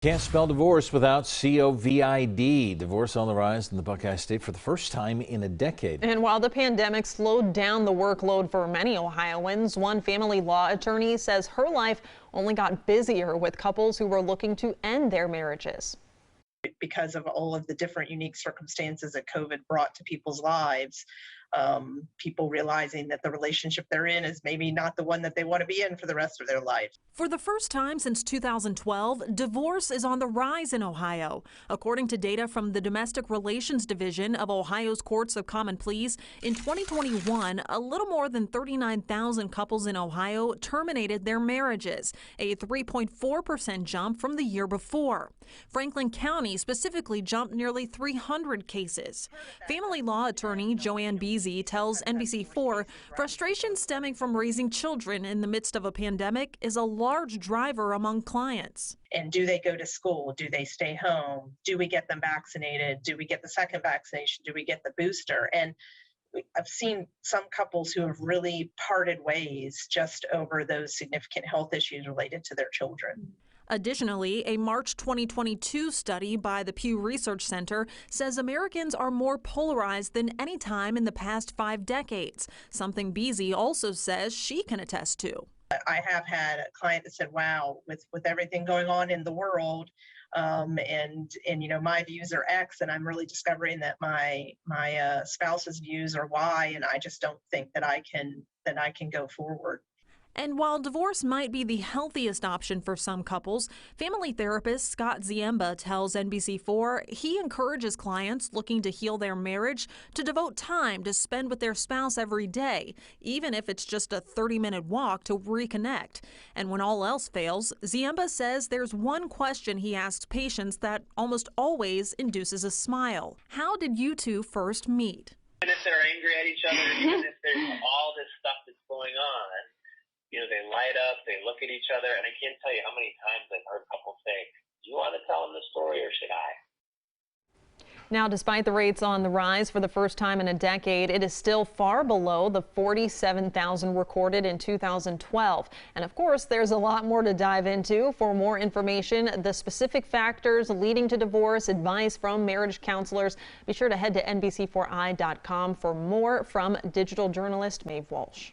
Can't spell divorce without COVID. Divorce on the rise in the Buckeye State for the first time in a decade. And while the pandemic slowed down the workload for many Ohioans, one family law attorney says her life only got busier with couples who were looking to end their marriages. Because of all of the different unique circumstances that COVID brought to people's lives, people realizing that the relationship they're in is maybe not the one that they want to be in for the rest of their life. For the first time since 2012, divorce is on the rise in Ohio. According to data from the Domestic Relations Division of Ohio's Courts of Common Pleas, in 2021, a little more than 39,000 couples in Ohio terminated their marriages, a 3.4% jump from the year before. Franklin County specifically jumped nearly 300 cases. Family law attorney Joanne Beasy tells NBC4 frustration stemming from raising children in the midst of a pandemic is a large driver among clients. And do they go to school? Do they stay home? Do we get them vaccinated? Do we get the second vaccination? Do we get the booster? And I've seen some couples who have really parted ways just over those significant health issues related to their children. Additionally, a March 2022 study by the Pew Research Center says Americans are more polarized than any time in the past 5 decades, something Beasy also says she can attest to. I have had a client that said, wow, with everything going on in the world, and you know, my views are X, and I'm really discovering that my spouse's views are Y, and I just don't think that I can go forward. And while divorce might be the healthiest option for some couples, family therapist Scott Ziemba tells NBC4 he encourages clients looking to heal their marriage to devote time to spend with their spouse every day, even if it's just a 30-minute walk to reconnect. And when all else fails, Ziemba says there's one question he asks patients that almost always induces a smile. How did you two first meet? Even if they're angry at each other, even if there's all this stuff that's going on, you know, they light up, they look at each other, and I can't tell you how many times I've heard couples say, do you want to tell them the story or should I? Now, despite the rates on the rise for the first time in a decade, it is still far below the 47,000 recorded in 2012. And of course, there's a lot more to dive into. For more information, the specific factors leading to divorce, advice from marriage counselors, be sure to head to NBC4i.com for more from digital journalist Maeve Walsh.